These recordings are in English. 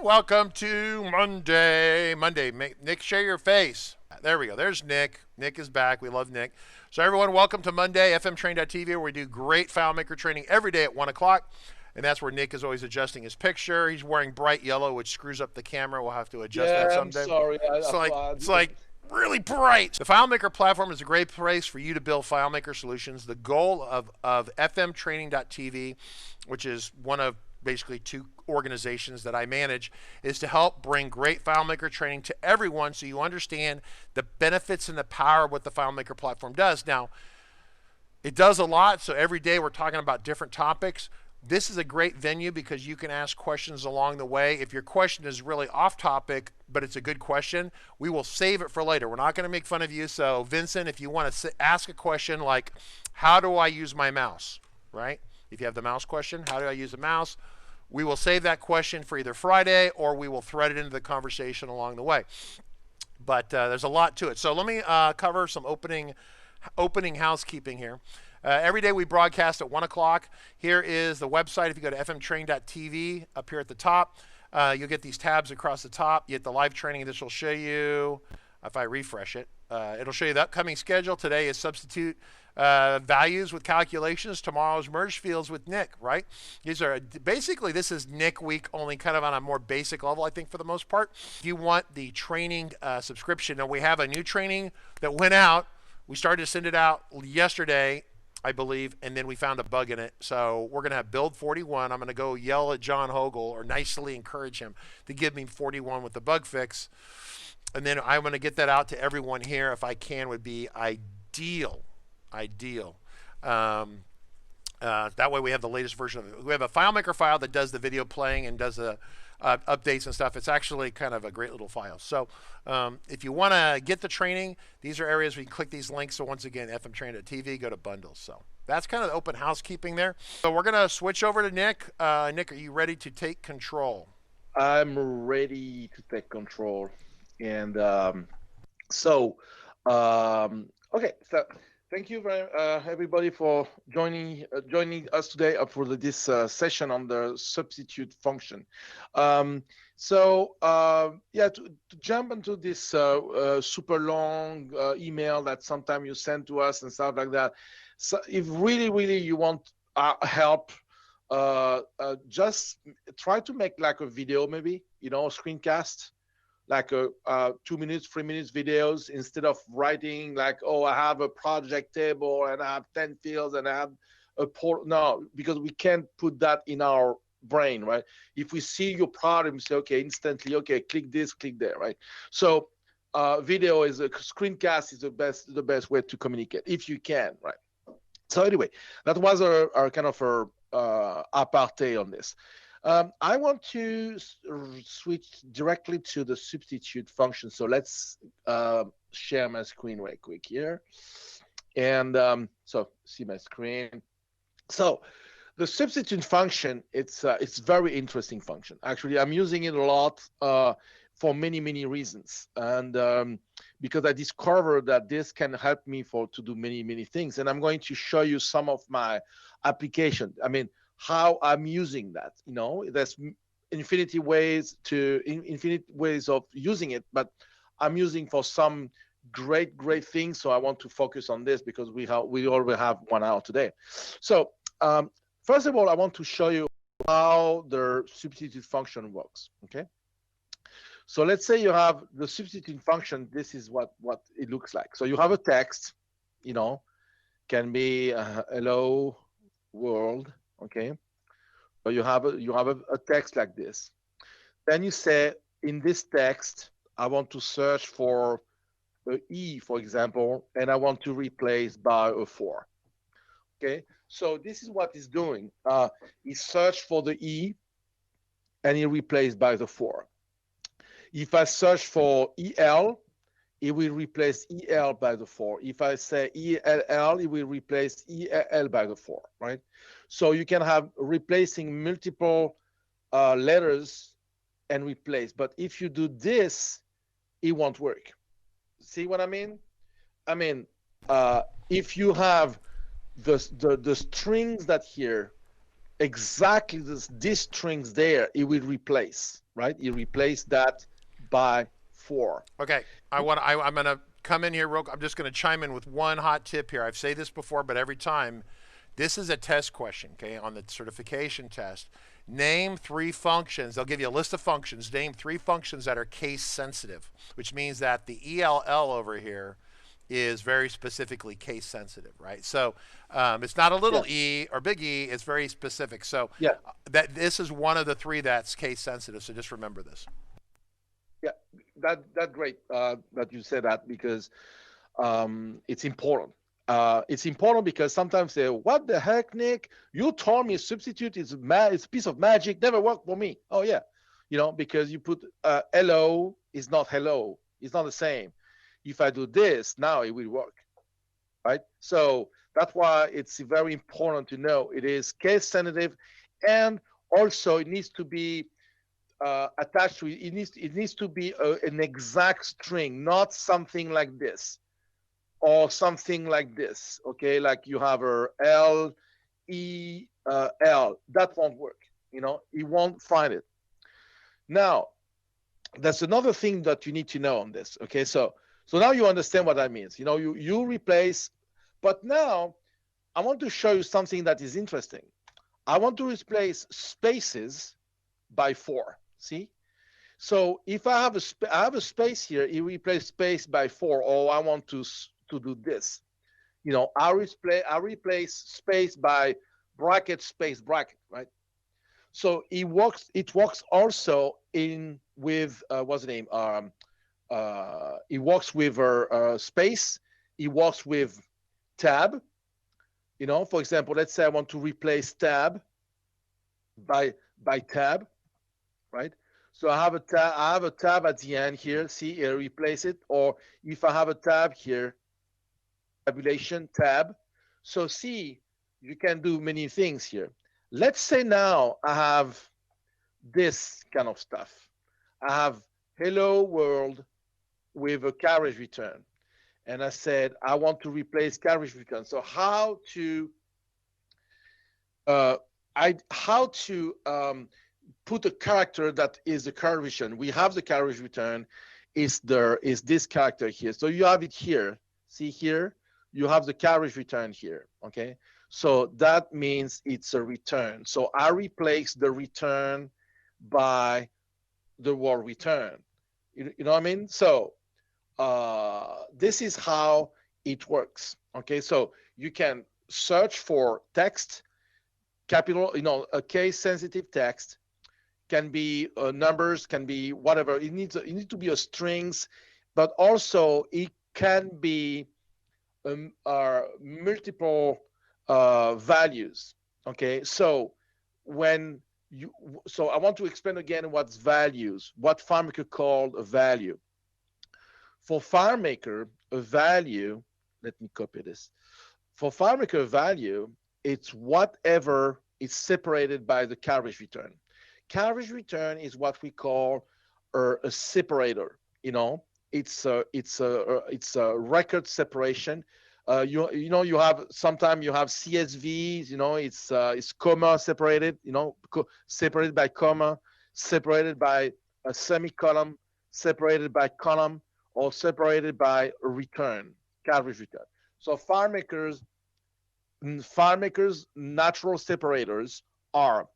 Welcome to Monday. Nick, share your face. There we go. There's Nick. Nick is back. We love Nick. So everyone, welcome to Monday, FMTrain.tv, where we do great FileMaker training every day at 1 o'clock. And that's where Nick is always adjusting his picture. He's wearing bright yellow, which screws up the camera. We'll have to adjust that someday. I'm sorry. It's like really bright. The FileMaker platform is a great place for you to build FileMaker solutions. The goal of FMTraining.tv, which is one of basically two organizations that I manage, is to help bring great FileMaker training to everyone so you understand the benefits and the power of what the FileMaker platform does. Now, it does a lot, so every day we're talking about different topics. This is a great venue because you can ask questions along the way. If your question is really off topic, but it's a good question, we will save it for later. We're not going to make fun of you. So Vincent, if you want to ask a question like, how do I use my mouse, right? If you have the mouse question, how do I use a mouse? We will save that question for either Friday or we will thread it into the conversation along the way. But there's a lot to it. So let me cover some opening housekeeping here. Every day we broadcast at 1 o'clock. Here is the website. If you go to fmtrain.tv, up here at the top, you'll get these tabs across the top. You get the live training. This will show you, if I refresh it, it'll show you the upcoming schedule. Today is substitute values with calculations. Tomorrow's merge fields with Nick, right? These are basically, this is Nick week, only kind of on a more basic level, I think, for the most part. If you want the training subscription, now we have a new training that went out. We started to send it out yesterday, I believe, and then we found a bug in it. So we're going to have build 41. I'm going to go yell at John Hogle or nicely encourage him to give me 41 with the bug fix. And then I'm going to get that out to everyone here if I can, would be ideal. That way we have the latest version of it. We have a FileMaker file that does the video playing and does the updates and stuff. It's actually kind of a great little file. So if you want to get the training, these are areas where you click these links. So once again, FMTrain.tv, go to bundles. So that's kind of the open housekeeping there. So we're going to switch over to Nick. Nick, are you ready to take control? I'm ready to take control. And okay, so thank you very everybody for joining us today for this session on the substitute function. Yeah, to jump into this super long email that sometimes you send to us and stuff like that. So if really you want help, just try to make like a video, maybe, a screencast, like a 2 minutes, 3 minutes videos, instead of writing like, oh, I have a project table and I have 10 fields and I have a port. No, because we can't put that in our brain, right? If we see your problem, say, okay, instantly, okay, click this, click there, right? So video is a screencast is the best way to communicate if you can, right? So anyway, that was our kind of our aparté on this. I want to switch directly to the substitute function. So let's share my screen right quick here. And so see my screen. So the substitute function, it's very interesting function. Actually, I'm using it a lot for many reasons. And because I discovered that this can help me to do many things. And I'm going to show you some of my application. I mean, how I'm using that. There's infinite ways of using it, but I'm using for some great things. So I want to focus on this because we already have 1 hour today. So first of all, I want to show you how the substitute function works. Okay. So let's say you have the substitute function. This is what it looks like. So you have a text, can be hello world. Okay, so you have a text like this. Then you say, in this text, I want to search for a E, for example, and I want to replace by a 4. Okay, so this is what it's doing. It searched for the E, and it replaced by the 4. If I search for EL, it will replace EL by the 4. If I say ELL, it will replace EL by the 4, right? So you can have replacing multiple letters and replace. But if you do this, it won't work. See what I mean? I mean, if you have the strings that here, exactly this strings there, it will replace, right? You replace that by 4. Okay, I'm gonna come in here real. I'm just gonna chime in with one hot tip here. I've said this before, but every time, this is a test question. Okay, on the certification test, name 3 functions. They'll give you a list of functions. Name 3 functions that are case sensitive, which means that the ELL over here is very specifically case sensitive, right? So it's not a little e or big E, it's very specific. So Yeah. that this is one of the 3 that's case sensitive. So just remember this. Yeah, that's great that you said that, because it's important. It's important because sometimes they say, what the heck, Nick? You told me substitute is it's a piece of magic, never worked for me. Oh yeah, because you put hello is not hello. It's not the same. If I do this, now it will work, right? So that's why it's very important to know it is case sensitive, and also it needs to be attached to it. It needs to be an exact string, not something like this or something like this. Okay, like you have a L, E, L. That won't work. You won't find it. Now, that's another thing that you need to know on this. Okay, so now you understand what that means. You replace, but now I want to show you something that is interesting. I want to replace spaces by 4. See? So if I have a space here, it replace space by 4, or I want to do this. I replace space by bracket, space, bracket, right? So it works also with what's the name? It works with space. It works with tab. For example, let's say I want to replace tab by tab, right? So I have a tab at the end here. See, replace it. Or if I have a tab here, tabulation tab. So see, you can do many things here. Let's say now I have this kind of stuff. I have hello world with a carriage return. And I said, I want to replace carriage return. So how to put a character that is the carriage return. We have the carriage return is this character here. So you have it here. See here, you have the carriage return here. Okay. So that means it's a return. So I replace the return by the word return. You know what I mean? So this is how it works. Okay. So you can search for text, capital, a case sensitive text, can be numbers, can be whatever. It needs to be a strings, but also it can be multiple values. Okay, so I want to explain again what's values, what FileMaker called a value. For FileMaker, a value, let me copy this. For FileMaker, a value, it's whatever is separated by the carriage return. Carriage return is what we call a separator. It's a record separation. You have sometimes you have CSVs. It's comma separated. Separated by comma, separated by a semicolon, separated by column, or separated by a return, carriage return. So FileMaker's natural separators are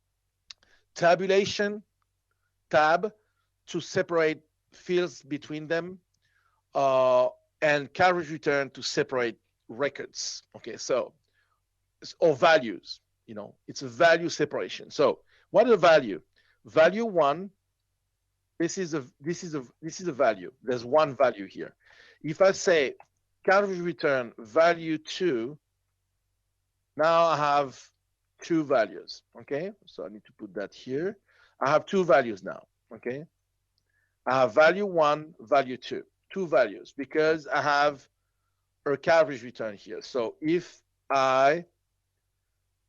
tabulation, tab, to separate fields between them, and carriage return to separate records. Okay, so or values. It's a value separation. So what is a value? Value 1. This is a value. There's one value here. If I say carriage return value 2, now I have 2 values. Okay, so I need to put that here. I have 2 values now. Okay, I have value 1, value 2, 2 values, because I have a carriage return here. So if I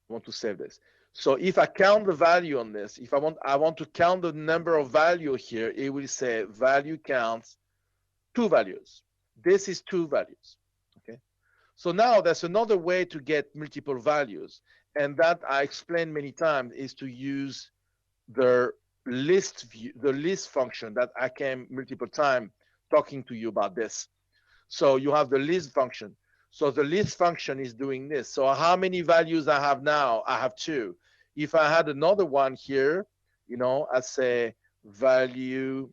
want to save this, so if I count the value on this, if I want to count the number of value here, it will say value counts 2 values. This is 2 values. Okay, so now there's another way to get multiple values, and that I explained many times, is to use the list view, the list function that I came multiple times talking to you about this. So you have the list function. So the list function is doing this. So how many values I have now? I have 2. If I had another one here, I say value,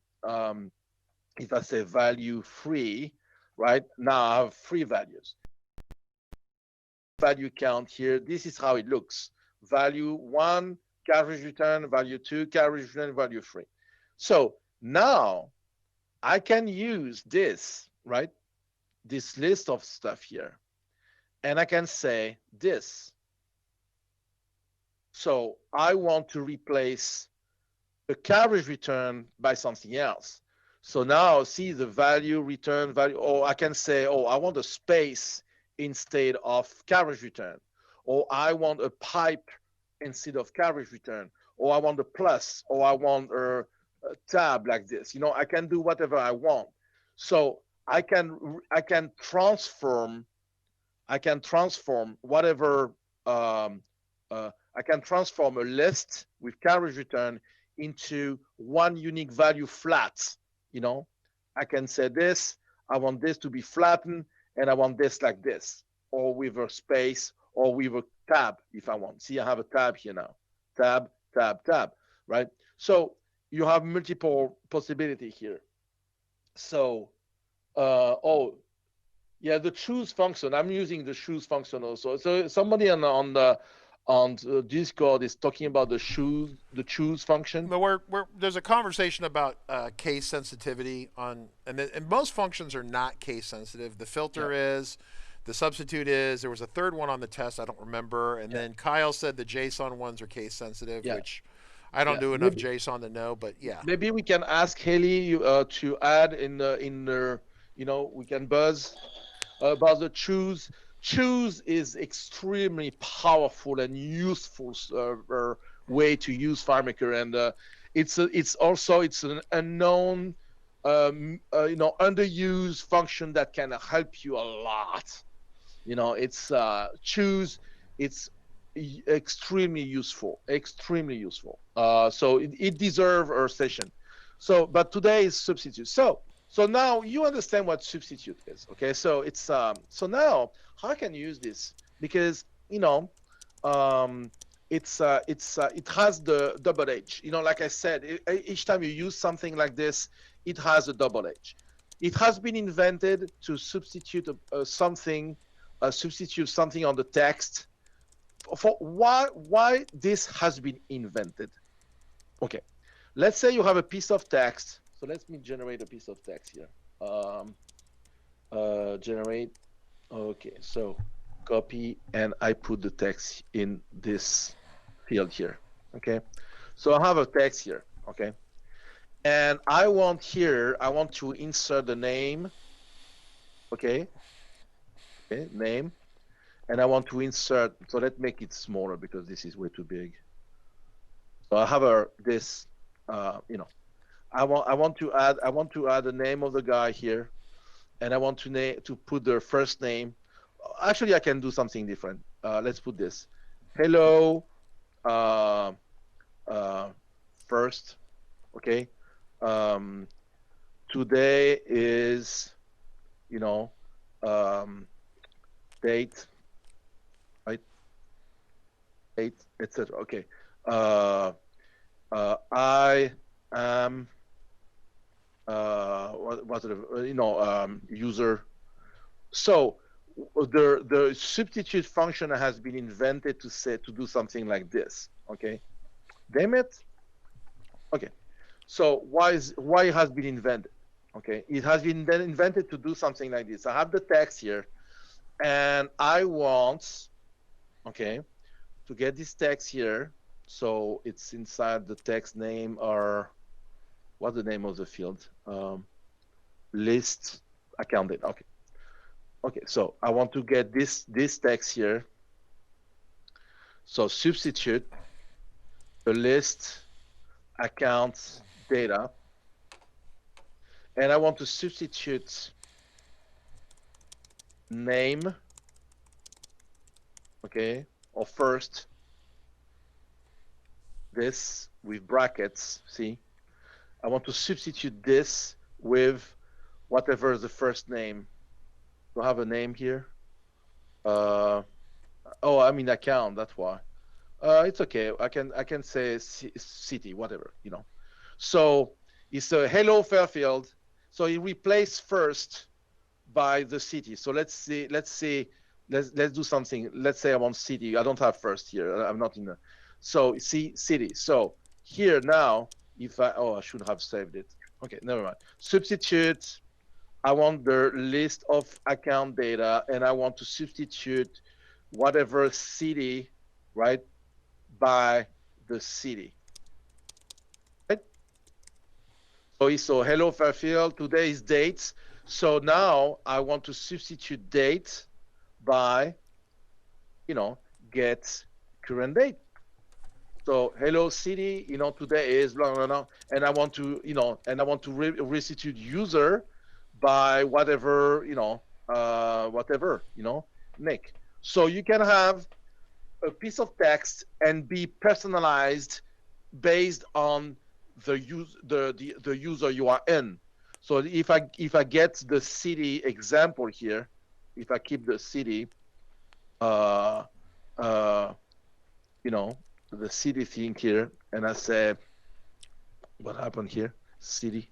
if I say value 3, right? Now I have 3 values. Value count here, this is how it looks. Value 1, carriage return, value 2, carriage return, value 3. So now I can use this, right? This list of stuff here, and I can say this. So I want to replace the carriage return by something else. So now see the value return value, or I can say, oh, I want a space instead of carriage return, or I want a pipe instead of carriage return, or I want a plus, or I want a tab like this. I can do whatever I want. So I can transform whatever, I can transform a list with carriage return into one unique value flat. I can say this, I want this to be flattened, and I want this like this, or with a space, or with a tab if I want. See, I have a tab here now. Tab, tab, tab, right? So you have multiple possibility here. So, oh, yeah, the choose function. I'm using the choose function also. So somebody on Discord is talking about the choose function. But there's a conversation about case sensitivity and most functions are not case sensitive. The filter is, the substitute is. There was a third one on the test, I don't remember. And then Kyle said the JSON ones are case sensitive, which I don't do enough JSON to know. But yeah, maybe we can ask Haley to add in the we can buzz about the choose. Choose is extremely powerful and useful way to use FileMaker, and it's also an unknown, underused function that can help you a lot. It's choose. It's extremely useful, so it deserves a session. So, but today is substitute. So now you understand what substitute is, okay? So it's so now how I can use this, because it has the double edge. Like I said, each time you use something like this, it has a double edge. It has been invented to substitute something on the text. For why this has been invented? Okay, let's say you have a piece of text. So let me generate a piece of text here. Generate. Okay, so copy, and I put the text in this field here. Okay, so I have a text here. Okay, and I want to insert the name. Okay, name, and I want to insert. So let's make it smaller because this is way too big. So I have this. I want to add the name of the guy here, and I want to put their first name. Actually, I can do something different. Let's put this. Hello, first. Okay. Today is, date, right? Date, etc. Okay. I am user. So the substitute function has been invented to do something like this. Okay, damn it. Okay, so why it has been invented? Okay, it has been then invented to do something like this. I have the text here, and I want, okay, to get this text here. So it's inside the text name, or what's the name of the field? List account data. Okay. Okay, so I want to get this text here. So substitute the list account data, and I want to substitute name, okay, or first this with brackets. See, I want to substitute this with whatever is the first name. Do I have a name here? Oh, I mean account. That's why. It's okay. I can say city, whatever, you know. So it's a hello Fairfield. So it replaced first by the city. So let's do something. Let's say I want city. I don't have first here. I'm not in the. So see city. So here now, if I should have saved it. Okay, never mind. Substitute. I want the list of account data, and I want to substitute whatever city, right, by the city. Right? So hello Fairfield, today's dates. So now I want to substitute date by, get current date. So hello city, today is blah, blah, blah, and I want to, restitute user by whatever, Nick. So you can have a piece of text and be personalized based on the user you are in. So if I get the city example here, if I keep the city, the city thing here, and I say, what happened here? City.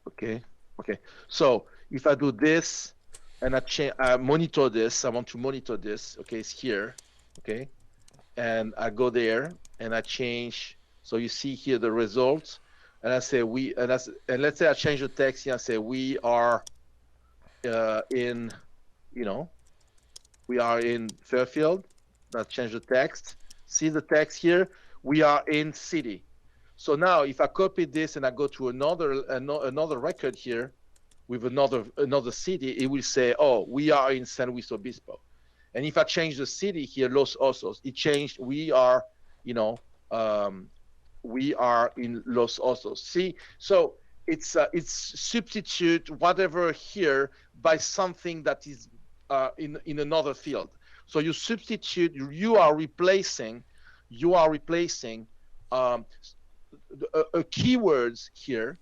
Okay. So if I do this and I monitor this, I want to monitor this. Okay, it's here. Okay, and I go there and I change. So you see here the results, and I say and let's say I change the text here. I say we are in, we are in Fairfield. I change the text. See the text here. We are in city. So now if I copy this and I go to another record here with another city, it will say, oh, we are in San Luis Obispo. And if I change the city here, Los Osos, it changed. We are, we are in Los Osos. See, so it's substitute whatever here by something that is in another field. So you substitute, you are replacing keywords here,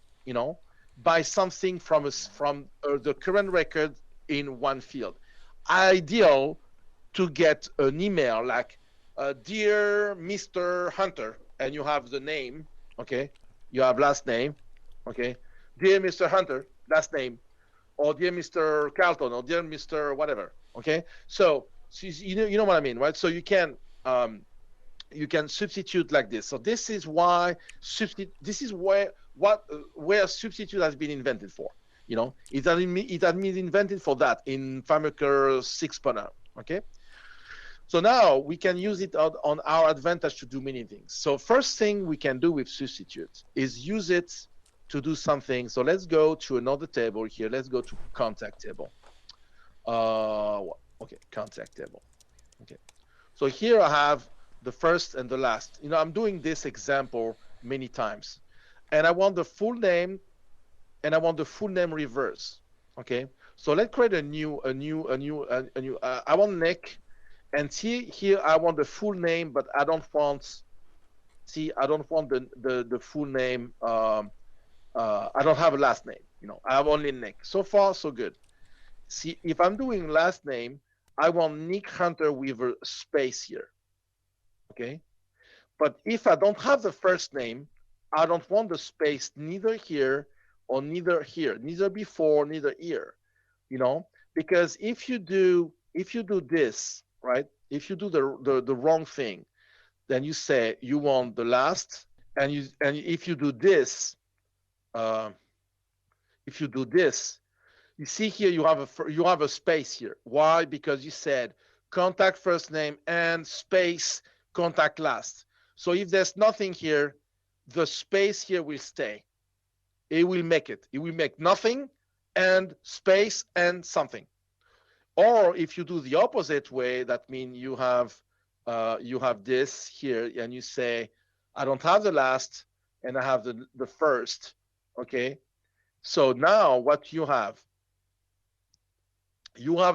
by something from the current record in one field. Ideal to get an email like, dear Mr. Hunter, and you have the name, okay? You have last name, okay? Dear Mr. Hunter, last name, or dear Mr. Carlton, or dear Mr. whatever, okay? So you know what I mean, right? So you can substitute like this. So this is why where substitute has been invented for. It has been invented for that in FileMaker 6.0. Okay. So now we can use it on our advantage to do many things. So first thing we can do with substitute is use it to do something. So let's go to another table here. Let's go to contact table. Okay, contact table. Okay. So here I have the first and the last. I'm doing this example many times, and I want the full name, and I want the full name reverse. Okay. So let's create a new. I want Nick, and see here I want the full name, but I don't want. See, I don't want the full name. I don't have a last name. I have only Nick. So far, so good. See, if I'm doing last name, I want Nick Hunter with a space here. Okay. But if I don't have the first name, I don't want the space neither here or neither here, neither before, neither here, because if you do this, right, if you do the wrong thing, then you say you want the last, and if you do this, you see here you have a space here. Why? Because you said contact first name and space contact last. So if there's nothing here, the space here will stay. It will make it. It will make nothing and space and something. Or if you do the opposite way, that means you have this here, and you say, I don't have the last, and I have the first. Okay. So now what you have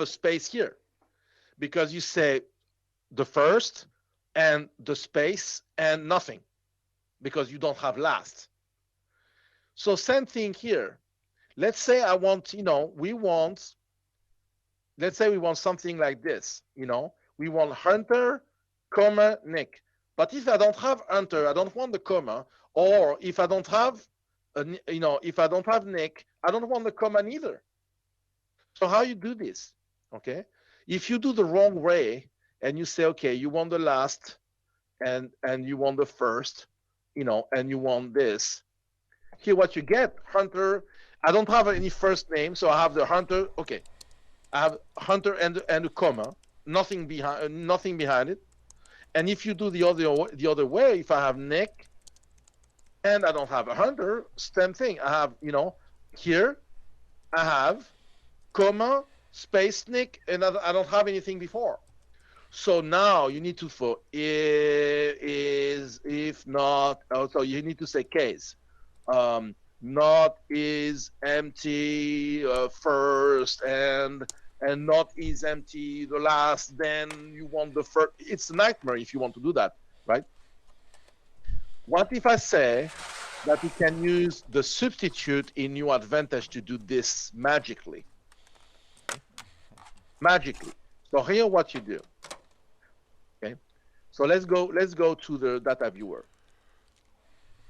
a space here, because you say the first and the space and nothing, because you don't have last. So same thing here. Let's say I want, let's say we want something like this, we want Hunter, comma, Nick. But if I don't have Hunter, I don't want the comma, or if I don't have, if I don't have Nick, I don't want the comma neither. So how you do this, okay? If you do the wrong way and you say, okay, you want the last and you want the first, and you want this, here what you get, Hunter, I don't have any first name, so I have the Hunter, okay. I have Hunter and a comma, nothing behind it. And if you do the other way, if I have Nick and I don't have a Hunter, same thing. I have, here I have comma, space Nick, and I don't have anything before. So now you need to for is, if not, so you need to say case. Not is empty first, and not is empty the last, then you want the first. It's a nightmare if you want to do that, right? What if I say that you can use the substitute in your advantage to do this magically? Magically. So here what you do. Okay. So let's go to the data viewer.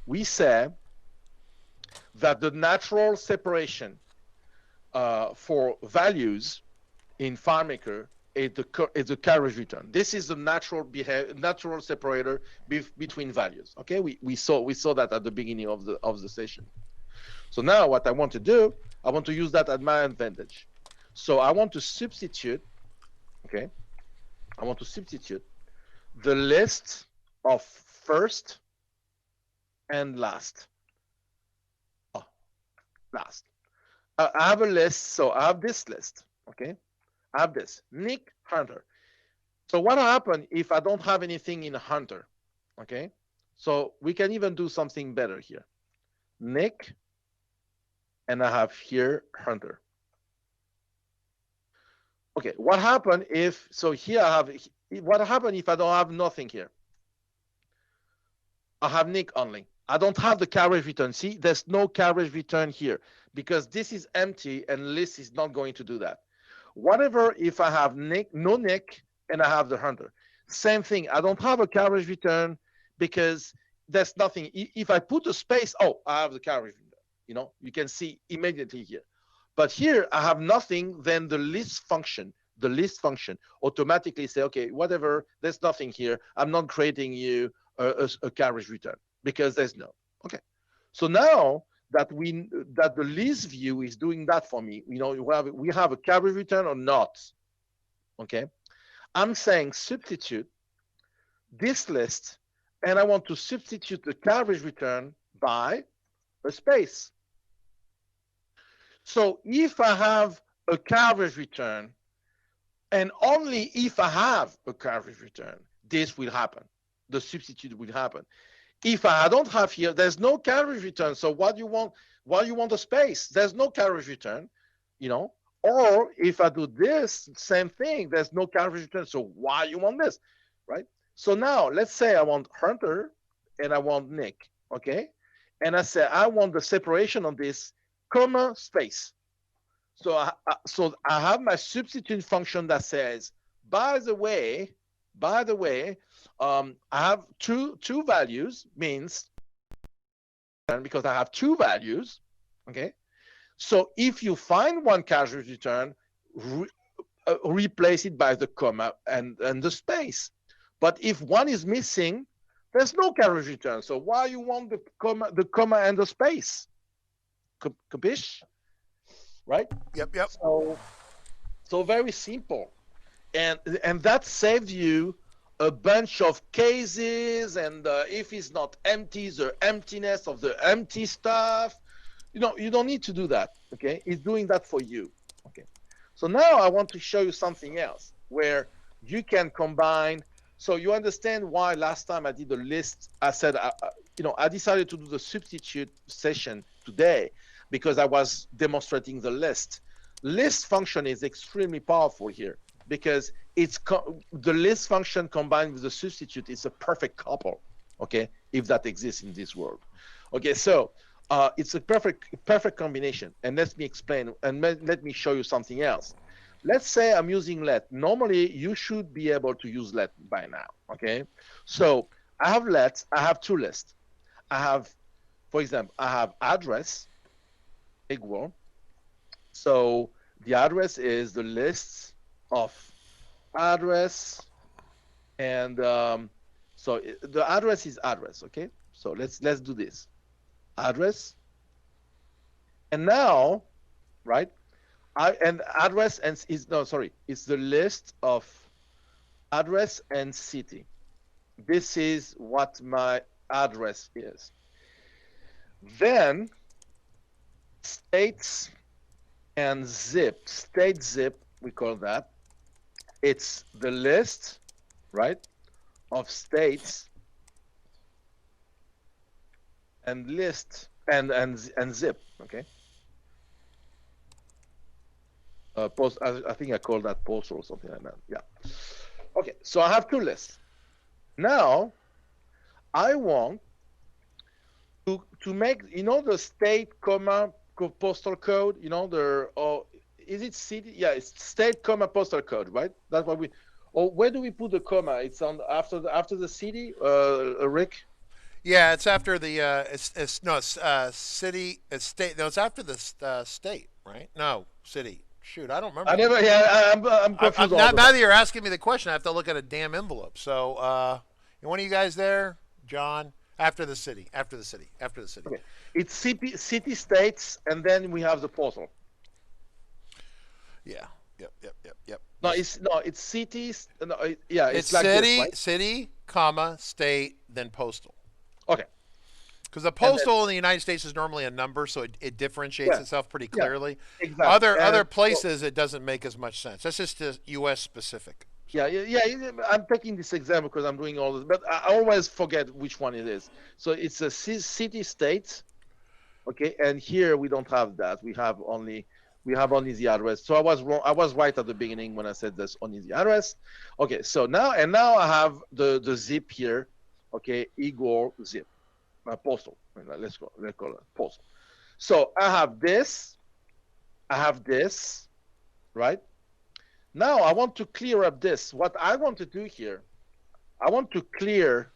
We say that the natural separation for values in FileMaker is the carriage return. This is the natural separator between values. Okay, we saw that at the beginning of the session. So now what I want to do, I want to use that at my advantage. So I want to substitute. Okay, I want to substitute the list of first and last. Last. I have a list, so I have this list, okay? I have this, Nick, Hunter. So what happens if I don't have anything in Hunter, okay? So we can even do something better here. Nick, and I have here Hunter. Okay, what happens if, so here I have, what happens if I don't have nothing here? I have Nick only. I don't have the carriage return. See, there's no carriage return here because this is empty and list is not going to do that. Whatever if I have Nick, no Nick, and I have the Hunter. Same thing. I don't have a carriage return because there's nothing. If I put a space, oh, I have the carriage return. You can see immediately here. But here I have nothing, then the list function automatically say, okay, whatever, there's nothing here. I'm not creating you a carriage return because there's no. Okay. So now that the list view is doing that for me, we have a carriage return or not. Okay. I'm saying substitute this list, and I want to substitute the carriage return by a space. So if I have a carriage return, and only if I have a carriage return, this will happen. The substitute will happen. If I don't have here, there's no carriage return. So what you want? Why you want a space? There's no carriage return, Or if I do this, same thing. There's no carriage return. So why you want this, right? So now let's say I want Hunter and I want Nick, okay? And I say I want the separation on this, comma, space. So I have my substitute function that says, by the way, I have two values, means because I have two values, okay? So if you find one carriage return, replace it by the comma and the space. But if one is missing, there's no carriage return. So why you want the comma and the space? Capish? Right? Yep. So very simple. And that saved you a bunch of cases, and if it's not empty, the emptiness of the empty stuff. You don't need to do that, okay? It's doing that for you, okay? So now I want to show you something else where you can combine. So you understand why last time I did the list, I said, I decided to do the substitute session today because I was demonstrating the list. List function is extremely powerful here. because it's the list function combined with the substitute is a perfect couple, okay, if that exists in this world. Okay, so it's a perfect combination. And let me explain, and let me show you something else. Let's say I'm using let. Normally, you should be able to use let by now, okay? So I have let, I have two lists. I have, for example, I have address equal. So the address is the list of address, and so the address is address, okay? So let's do this. Address, and now, right? And address and is no, sorry, it's the list of address and city. This is what my address is. Then states and zip, state zip, we call that. It's the list, right, of states and list and zip, okay? Post, I think I call that postal or something like that. Yeah. Okay, so I have two lists. Now I want to make, you know, the state comma postal code, you know, the, or is it city? Yeah, it's state comma postal code, right? That's what we, or where do we put the comma? It's on after the city, Rick? Yeah, it's after the city, it's state. No, it's after the state, right? No, city. Shoot, I don't remember. I never, yeah, I'm confused all the now time. that you're asking me the question, I have to look at a damn envelope. So, one of you guys there, John? After the city. Okay. It's city states, and then we have the postal. Yeah. Yep. No, it's cities. No, yeah, It's like city, this, right? city, comma, state, then postal. Okay. Because the postal in the United States is normally a number, so it differentiates itself pretty clearly. Exactly. Other places, it doesn't make as much sense. That's just U.S. specific. Yeah. I'm taking this example because I'm doing all this, but I always forget which one it is. So it's a city state, okay, and here we don't have that. We have only the address. So I was wrong. I was right at the beginning when I said there's only the address. Okay, so now I have the zip here, okay, equal zip, postal. Let's call it postal. So I have this, right? Now I want to clear up this. What I want to do here, I want to clear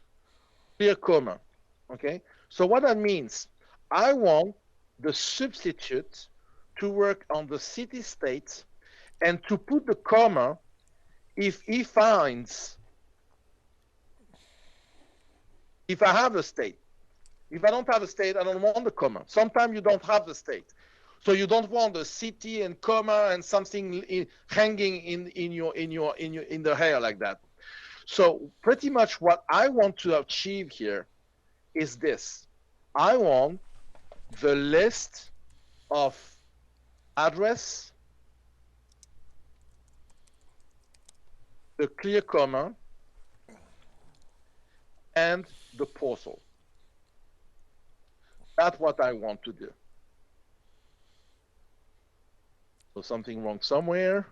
comma, okay? So what that means, I want the substitute to work on the city state and to put the comma if he finds, if I have a state. If I don't have a state, I don't want the comma. Sometimes you don't have the state. So you don't want the city and comma and something hanging in the hair like that. So pretty much what I want to achieve here is this. I want the list of address, the clear comma, and the postal. That's what I want to do. So something wrong somewhere.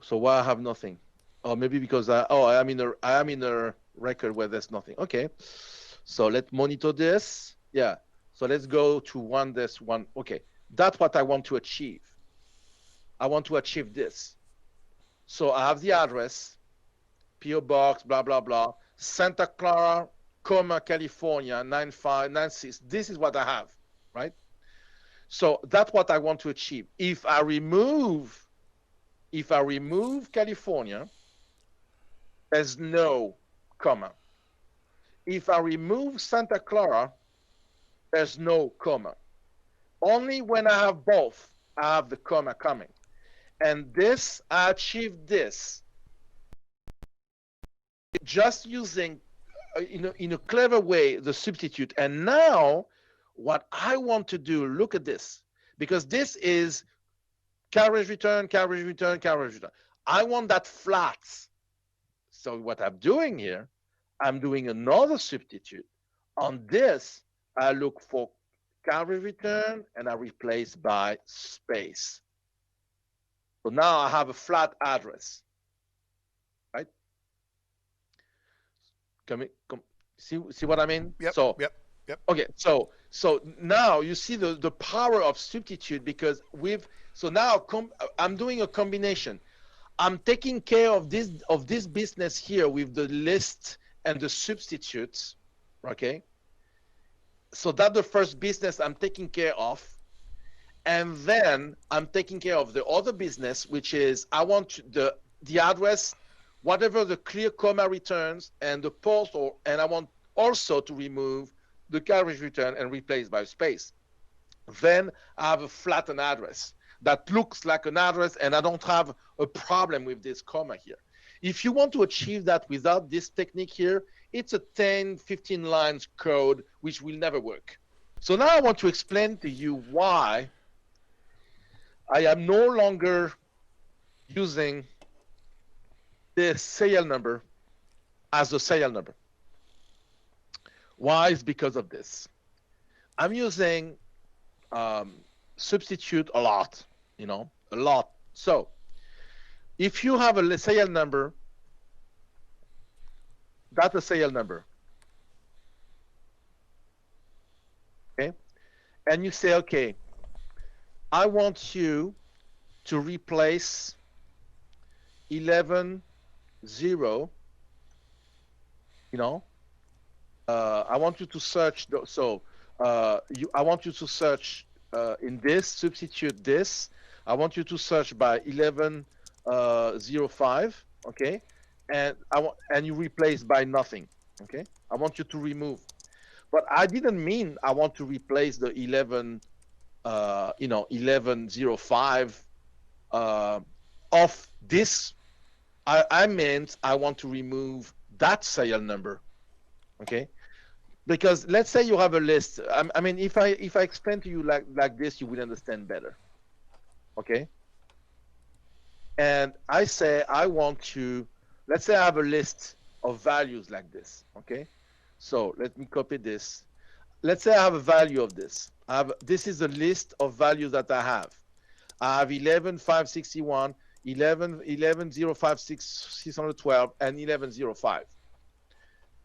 So why I have nothing? Or maybe because I am in a record where there's nothing. Okay. So let's monitor this. Yeah. So let's go to this one. Okay. That's what I want to achieve. I want to achieve this. So I have the address, PO Box, blah, blah, blah, Santa Clara, California, 9596. This is what I have, right? So that's what I want to achieve. If I remove California, there's no comma. If I remove Santa Clara, there's no comma. Only when I have both, I have the comma coming. And this, I achieved this just using, in a clever way, the substitute. And now, what I want to do, look at this, because this is carriage return. I want that flat. So what I'm doing here, I'm doing another substitute. On this, I look for carriage return and I replace by space. So now I have a flat address, right? See what I mean? Yep. So Yep. Yep. okay, so now you see the power of substitute, because so now I'm doing a combination. I'm taking care of this business here with the list and the substitutes, okay? So that's the first business I'm taking care of. And then I'm taking care of the other business, which is I want the address, whatever the clear comma returns, and the post, and I want also to remove the carriage return and replace by space. Then I have a flattened address that looks like an address, and I don't have a problem with this comma here. If you want to achieve that without this technique here, it's a 10, 15 lines code, which will never work. So now I want to explain to you why I am no longer using this serial number as a serial number. Why? Is because of this. I'm using substitute a lot, a lot. So if you have a serial number, that's a serial number. Okay? And you say, okay, I want you to replace 11, 0, I want you to search, I want you to search in this, substitute this. I want you to search by 1105, okay? And you replace by nothing, okay? I want you to remove. But I didn't mean I want to replace the 1105 of this. I meant I want to remove that serial number, okay? Because let's say you have a list. I mean, if I explain to you like this, you will understand better, okay? And I say I want to, let's say I have a list of values like this, okay? So let me copy this. Let's say I have a value of this. This is a list of values that I have. I have 11,561, 11,056,612, and 11,005.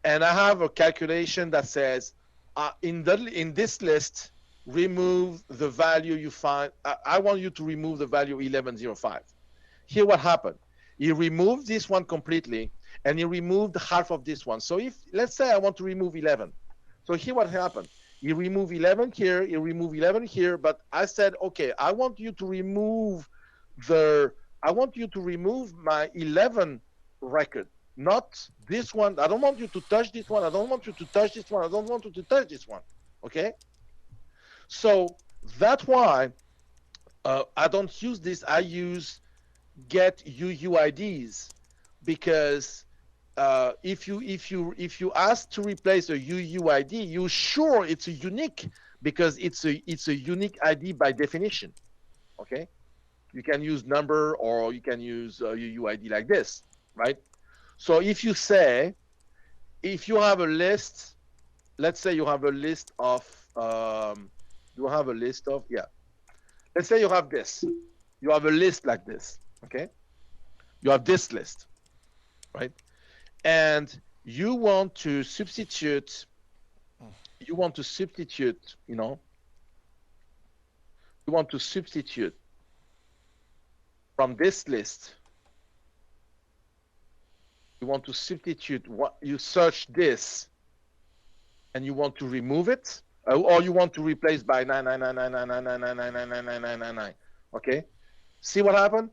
And I have a calculation that says, in this list, remove the value you find. I want you to remove the value 1105. Here what happened. He removed this one completely, and he removed half of this one. So let's say I want to remove 11. So here what happened. He removed 11 here, he removed 11 here, but I said, okay, I want you to remove my 11 record. Not this one. I don't want you to touch this one. I don't want you to touch this one. I don't want you to touch this one. Okay? So that's why I don't use this. I use get UUIDs, because if you ask to replace a UUID, you're sure it's a unique, because it's a unique ID by definition. Okay? You can use number, or you can use a UUID like this, right? So if you have a list, let's say you have a list of, let's say you have this. You have a list like this, okay? You have this list, right? And you want to substitute, from this list. You want to substitute what you search this, and you want to remove it, or you want to replace by 9999999999999. Okay, see what happened?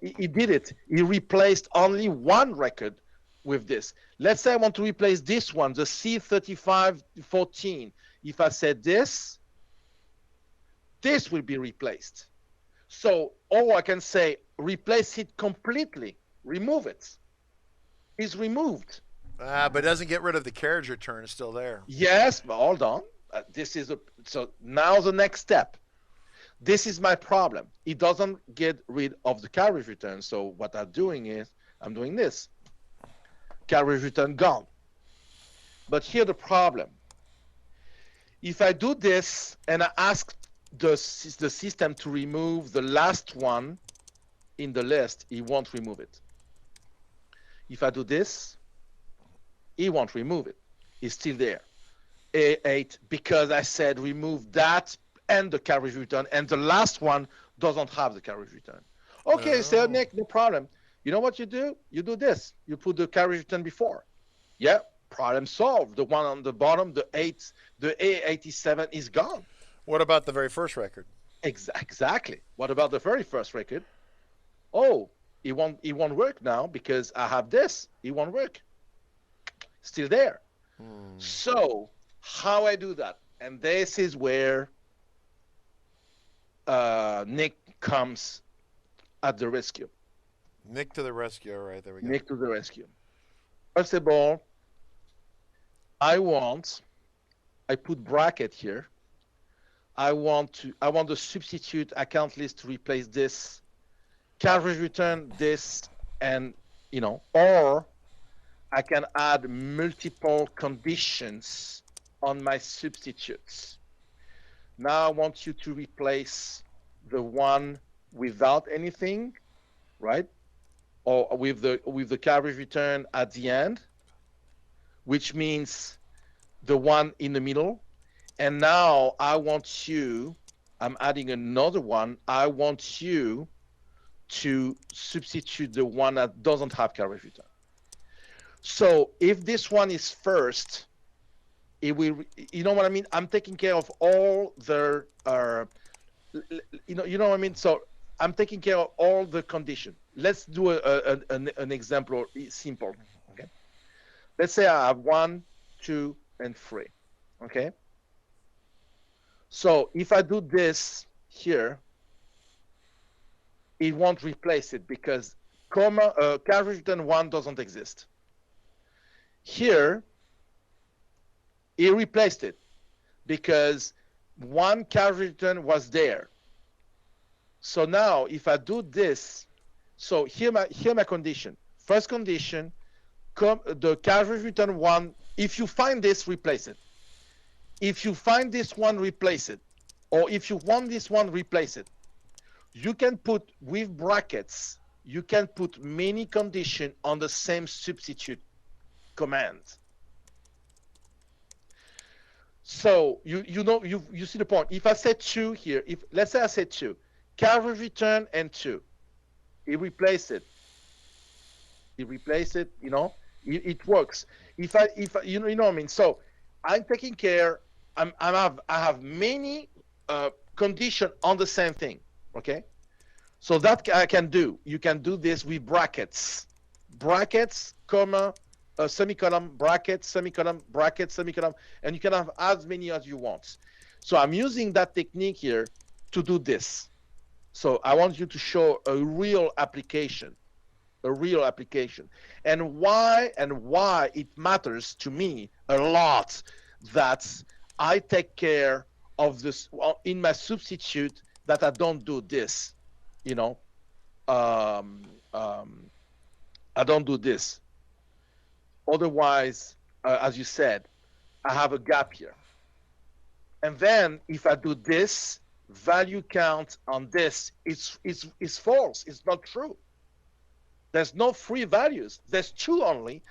He did it. He replaced only one record with this. Let's say I want to replace this one, the C3514. If I said this will be replaced. So, or I can say replace it completely, remove it. Is removed. But it doesn't get rid of the carriage return. It's still there. Yes, but hold on. So now the next step. This is my problem. It doesn't get rid of the carriage return. So what I'm doing is I'm doing this. Carriage return gone. But here the problem. If I do this and I ask the system to remove the last one, in the list, it won't remove it. If I do this, it won't remove it. It's still there. A8, because I said remove that and the carriage return, and the last one doesn't have the carriage return. Okay, so Nick, no problem. You know what you do? You do this. You put the carriage return before. Yeah, problem solved. The one on the bottom, the A87 is gone. What about the very first record? Exactly. What about the very first record? Oh, it won't work now because I have this. It won't work. Still there. So how I do that? And this is where Nick comes at the rescue. Nick to the rescue. All right, there we go. Nick to the rescue. First of all, I put bracket here. I want the substitute account list to replace this, carriage return this, and or I can add multiple conditions on my substitutes. Now I want you to replace the one without anything, right? Or with the carriage return at the end, which means the one in the middle. And now I'm adding another one. I want you to substitute the one that doesn't have carriage return. So if this one is first, it will, you know what I mean? I'm taking care of all the, you know what I mean? So I'm taking care of all the condition. Let's do an example, simple, okay? Let's say I have 1, 2, and 3, okay? So if I do this here, it won't replace it because carriage return 1 doesn't exist. Here, it replaced it because 1 carriage return was there. So now if I do this, so here my condition. First condition, the carriage return 1, if you find this, replace it. If you find this one, replace it. Or if you want this one, replace it. You can put, with brackets, you can put many conditions on the same substitute command. So you see the point. If I say 2 here, let's say I say 2, carriage return and 2, it replace it. It replace it, it works. If I you know what I mean? So I'm taking care, I have many conditions on the same thing, okay? So that I can do. You can do this with brackets, comma, semicolon, bracket, semicolon, bracket, semicolon, and you can have as many as you want. So I'm using that technique here to do this. So I want you to show a real application, and why it matters to me a lot that I take care of this in my substitute, that I don't do this, I don't do this. Otherwise, as you said, I have a gap here. And then if I do this, value count on this is false. It's not true. There's no free values. There's 2 only,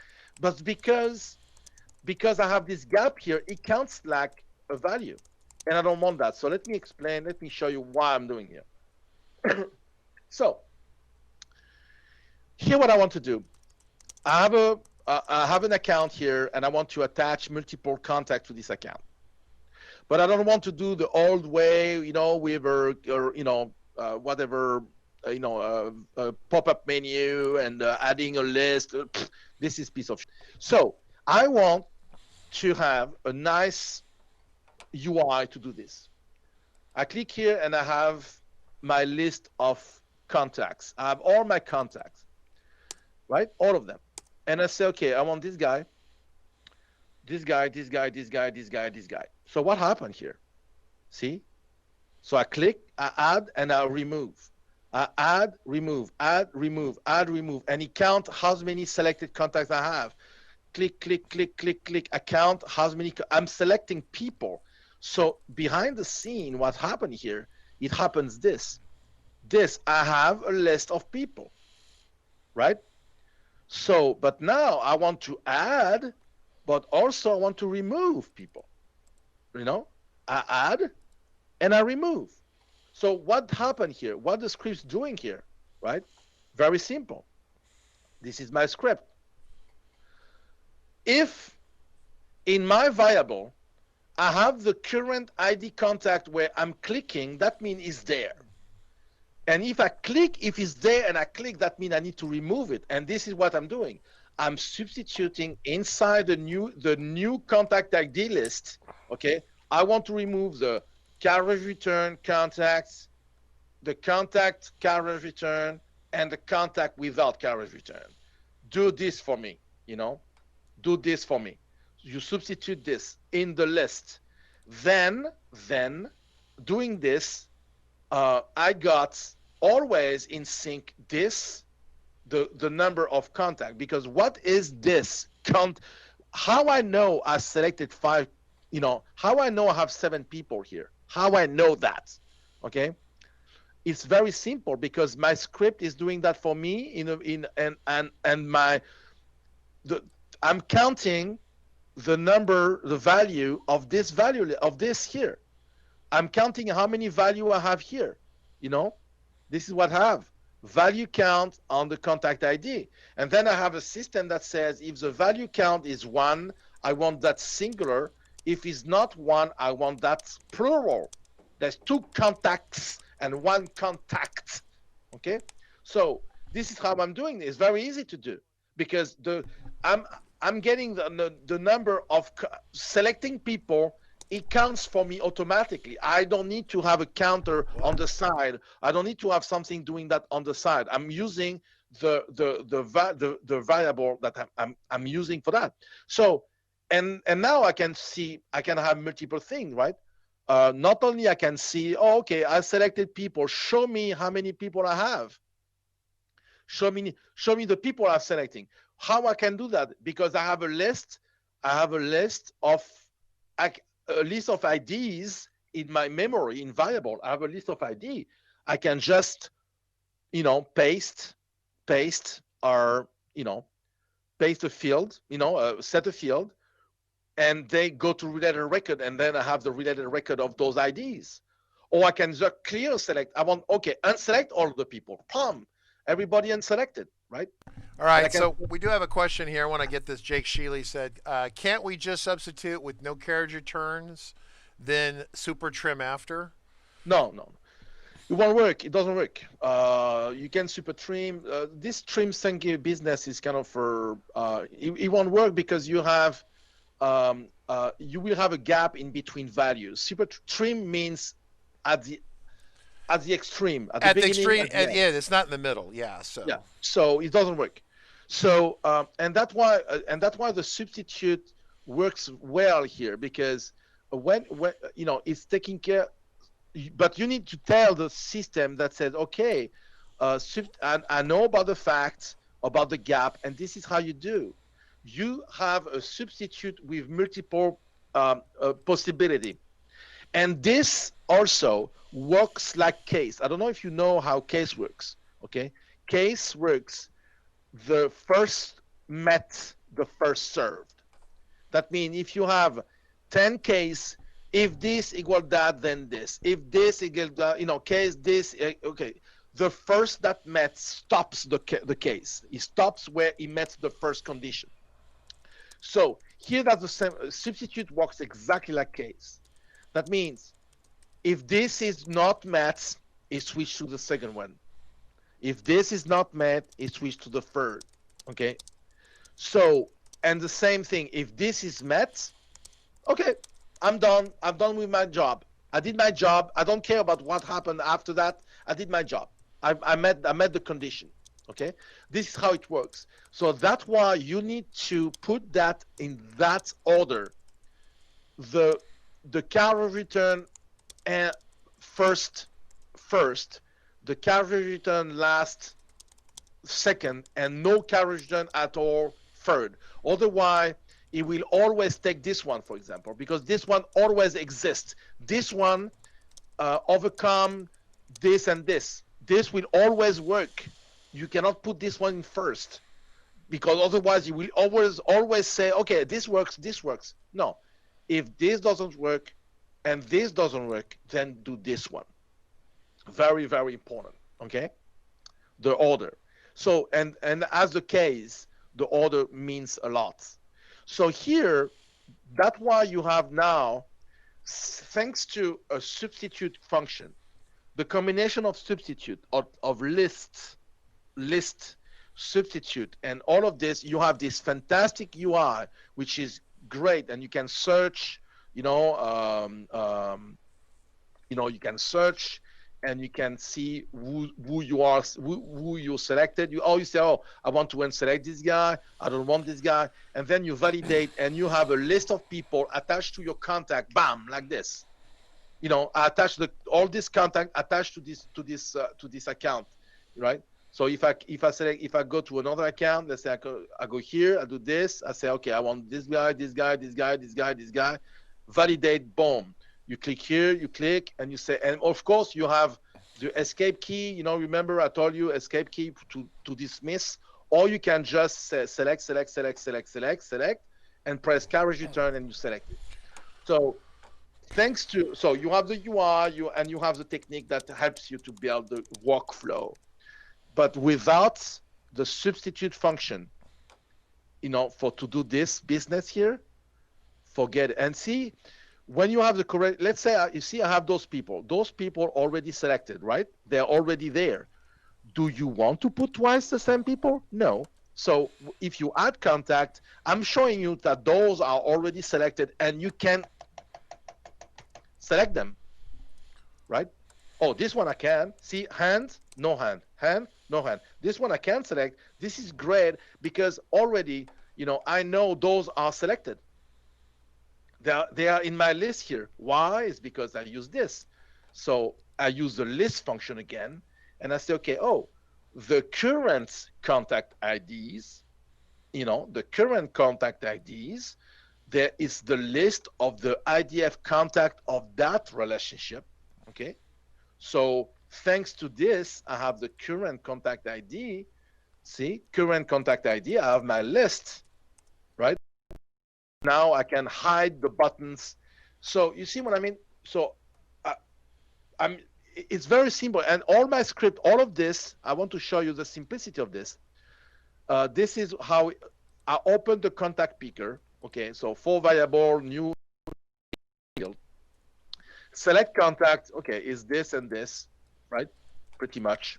but because I have this gap here, it counts like a value, and I don't want that. So let me explain. Let me show you why I'm doing here. So here, what I want to do, I have an account here, and I want to attach multiple contacts to this account. But I don't want to do the old way, with whatever, a pop-up menu and adding a list. This is piece of shit. So I want to have a nice UI to do this. I click here and I have my list of contacts. I have all my contacts, right? All of them. And I say, okay, I want this guy, this guy, this guy, this guy, this guy, this guy. So what happened here? See? So I click, I add, and I remove. I add, remove, add, remove, add, remove, and it counts how many selected contacts I have. Click, click, click, click, click. I count how many. I'm selecting people. So behind the scene, what happened here? It happens this. this, I have a list of people, right? So, but now I want to add, but also I want to remove people. You know, I add and I remove. So what happened here? What the script's doing here, right? Very simple. This is my script. If in my variable I have the current ID contact where I'm clicking, that means it's there. And if I click, if it's there and I click, that means I need to remove it. And this is what I'm doing. I'm substituting inside the new contact ID list. Okay, I want to remove the carriage return contacts, the contact carriage return, and the contact without carriage return. Do this for me, you know, do this for me. You substitute this in the list. Then doing this, I got always in sync this, the number of contact, because what is this count? How I know I selected 5, you know, how I know I have 7 people here, how I know that, okay? It's very simple because my script is doing that for me I'm counting the value of this here. I'm counting how many value I have here, you know? This is what I have. Value count on the contact ID. And then I have a system that says if the value count is 1, I want that singular. If it's not 1, I want that plural. There's 2 contacts and 1 contact. Okay? So this is how I'm doing it. It's very easy to do because I'm getting the number of selecting people. It counts for me automatically. I don't need to have a counter on the side. I don't need to have something doing that on the side. I'm using the variable that I'm using for that. So, and now I can see, I can have multiple things, right? Not only I can see, oh, okay, I selected people. Show me how many people I have. Show me the people I'm selecting. How I can do that? Because I have a list. I have a list of IDs in my memory in variable. I have a list of ID. I can just, you know, paste or, you know, paste a field, you know, set a field, and they go to related record, and then I have the related record of those IDs. Or I can just clear select. I want, okay, unselect all the people. Pum, everybody unselected, right? All right, so we do have a question here. I want to get this. Jake Sheely said, can't we just substitute with no carriage returns, then super trim after? No. It won't work. It doesn't work. You can super trim. This trim thank business is kind of for, it won't work because you have, you will have a gap in between values. Super trim means at the extreme. At the extreme, yeah, it's not in the middle. Yeah, so. Yeah, so it doesn't work. So and that's why the substitute works well here, because when you know it's taking care, but you need to tell the system that says, okay, I know about the facts about the gap, and this is how you do. You have a substitute with multiple possibility, and this also works like case. I don't know if you know how case works. Okay, case works. The first met, the first served. That means if you have 10 case, if this equal that, then this. If this equal that, you know, case this, okay. The first that met stops the case. It stops where it met the first condition. So here that's the same. Substitute works exactly like case. That means if this is not met, it switches to the second one. If this is not met, it switches to the third. Okay. So, and the same thing, if this is met, okay, I'm done. I'm done with my job. I did my job. I don't care about what happened after that. I did my job. I met the condition. Okay. This is how it works. So that's why you need to put that in that order. The carriage return and first, the carriage return last, second, and no carriage return at all third. Otherwise, it will always take this one, for example, because this one always exists. This one overcome this and this. this will always work. You cannot put this one in first, because otherwise you will always say, okay, this works, this works. No, if this doesn't work and this doesn't work, then do this one. Very, very important. Okay, the order. So and as the case, the order means a lot. So here, that's why you have now, thanks to a substitute function, the combination of substitute of list, substitute, and all of this, you have this fantastic UI, which is great, and you can search, you can search, and you can see who you selected. You say, oh, I want to unselect this guy, I don't want this guy, and then you validate, and you have a list of people attached to your contact, bam, like this. I attach all this contact attached to this account, right? So if I go to another account, let's say I go here, I do this, I say, okay, I want this guy, this guy, this guy, this guy, this guy, validate, boom. You click here, you click, and you say, and of course you have the escape key. Remember I told you escape key to dismiss, or you can just say, select, and press carriage return, and you select it. So so you have the UI, and you have the technique that helps you to build the workflow. But without the substitute function, to do this business here, forget it. And see, when you have the correct, let's say, you see, I have those people already selected, right? They're already there. Do you want to put twice the same people? No. So if you add contact, I'm showing you that those are already selected, and you can select them, right? Oh, this one I can. See, hand, no hand, hand, no hand. This one I can select. This is great because already, I know those are selected. They are in my list here. Why? It's because I use this. So I use the list function again, and I say, okay, oh, the current contact IDs, the current contact IDs, there is the list of the IDF contact of that relationship, okay? So thanks to this, I have the current contact ID. See, current contact ID, I have my list, right? Now I can hide the buttons. So you see what I mean? So it's very simple. And all my script, all of this, I want to show you the simplicity of this. This is how I open the contact picker. Okay, so 4 variable, new field. Select contact, okay, is this and this, right? Pretty much.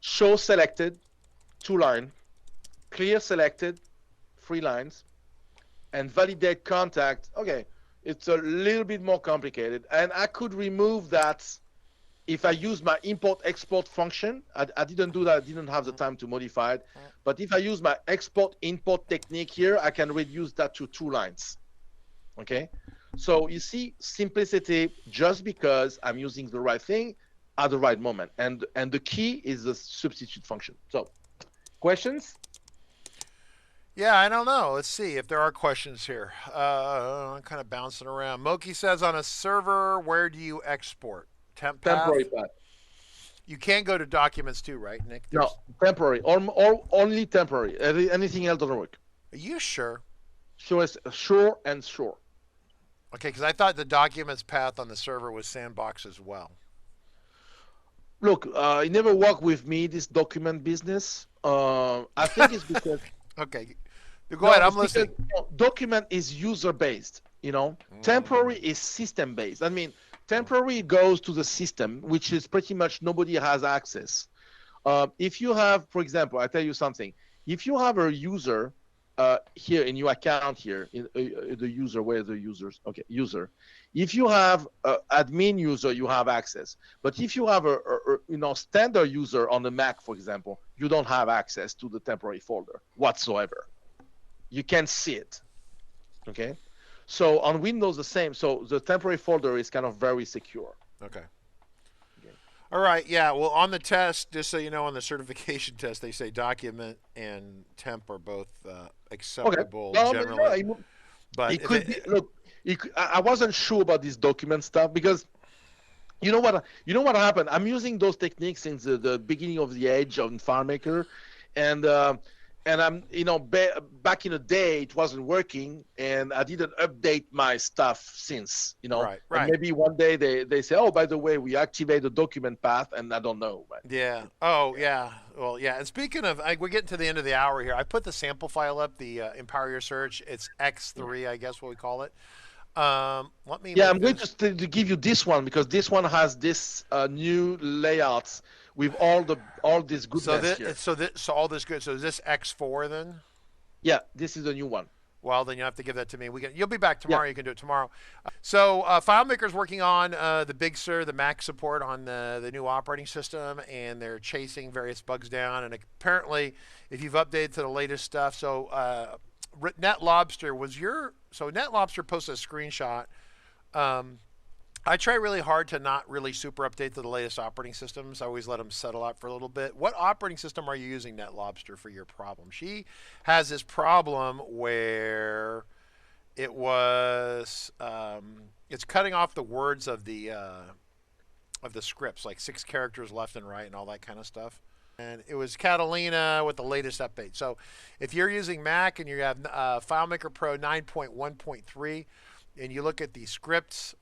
Show selected, 2 line. Clear selected, 3 lines. And validate contact, okay, it's a little bit more complicated. And I could remove that if I use my import export function. I didn't do that, I didn't have the time to modify it. But if I use my export import technique here, I can reduce that to 2 lines. Okay, so you see simplicity just because I'm using the right thing at the right moment. And the key is the substitute function. So questions? Yeah, I don't know. Let's see if there are questions here. I'm kind of bouncing around. Moki says, on a server, where do you export? Temp path? Temporary path. You can't go to documents too, right, Nick? No, temporary, or only temporary. Anything else doesn't work. Are you sure? Sure and sure. Okay, because I thought the documents path on the server was sandbox as well. Look, it never worked with me, this document business. I think it's because... Okay, go ahead, I'm listening. Because, document is user-based, Temporary is system-based. I mean, temporary goes to the system, which is pretty much nobody has access. If you have, for example, I tell you something. If you have a user here in your account here, the user, where are the users? Okay, user. If you have admin user, you have access. But if you have a standard user on the Mac, for example, you don't have access to the temporary folder whatsoever. You can't see it. Okay. So on Windows, the same. So the temporary folder is kind of very secure. Okay. All right. Yeah. Well, on the test, just so you know, on the certification test, they say document and temp are both acceptable generally. But it could be. Look, I wasn't sure about this document stuff because You know what? You know what happened? I'm using those techniques since the beginning of the age on FileMaker, and I'm back in the day it wasn't working, and I didn't update my stuff since. Right, And right. maybe one day they say, oh, by the way, we activate the document path, and I don't know. Right? Yeah. Oh, yeah. Well, yeah. And speaking of, we're getting to the end of the hour here. I put the sample file up, the Empower Your Search. It's X3, I guess what we call it. Let me Yeah, make I'm going this. to give you this one because this one has this new layouts with all this So goodness here. so all this good. So is this X4 then? Yeah, this is the new one. Well, then you have to give that to me. You'll be back Yeah. tomorrow. You can do it tomorrow. So FileMaker's working on the Big Sur, the Mac support on the new operating system, and they're chasing various bugs down. And apparently, if you've updated to the latest stuff, so NetLobster NetLobster posted a screenshot. I try really hard to not really super update to the latest operating systems. I always let them settle out for a little bit. What operating system are you using, NetLobster, for your problem? She has this problem where it was it's cutting off the words of the scripts, like 6 characters left and right and all that kind of stuff. And it was Catalina with the latest update. So if you're using Mac and you have FileMaker Pro 9.1.3, and you look at the scripts,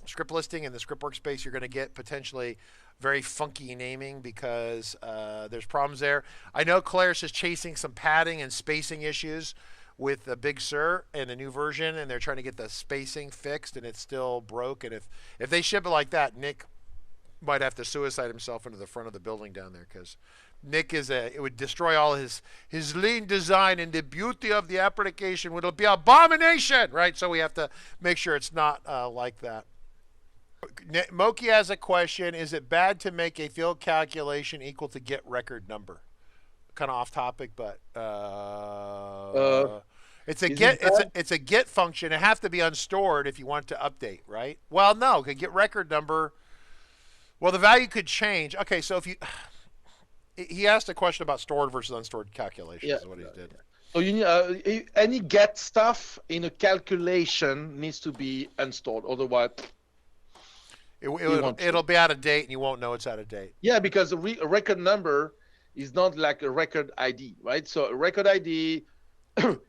script listing and the script workspace, you're going to get potentially very funky naming because there's problems there. I know Claire's is chasing some padding and spacing issues with the Big Sur and the new version, and they're trying to get the spacing fixed, and it's still broke. And if they ship it like that, Nick might have to suicide himself into the front of the building down there because Nick it would destroy all his lean design and the beauty of the application. It'll be abomination, right? So we have to make sure it's not like that. Moki has a question. Is it bad to make a field calculation equal to get record number? Kind of off topic, but it's a get function. It has to be unstored if you want to update, right? Well, no, get record number. Well, the value could change. Okay, so if you he asked a question about stored versus unstored calculations. Yeah, is what he did. yeah. So you need any get stuff in a calculation needs to be unstored, otherwise It'll be out of date, and you won't know it's out of date. Yeah, because a record number is not like a record ID, right? So a record ID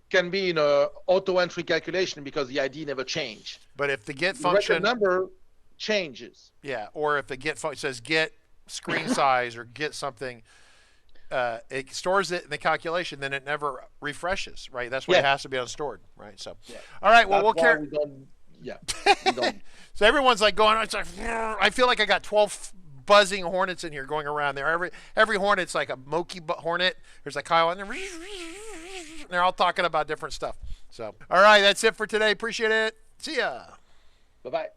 can be in a auto entry calculation because the ID never changed. But if the get The function record number changes. Yeah, or if the get function says get screen size or get something, it stores it in the calculation, then it never refreshes, right? That's why it has to be unstored, right? So, all right, well, we'll carry. We don't. So everyone's like going, it's like, I feel like I got 12 buzzing hornets in here going around there. Every hornet's like a Moki hornet. There's like Kyle, and they're all talking about different stuff. So, all right, that's it for today. Appreciate it. See ya. Bye-bye.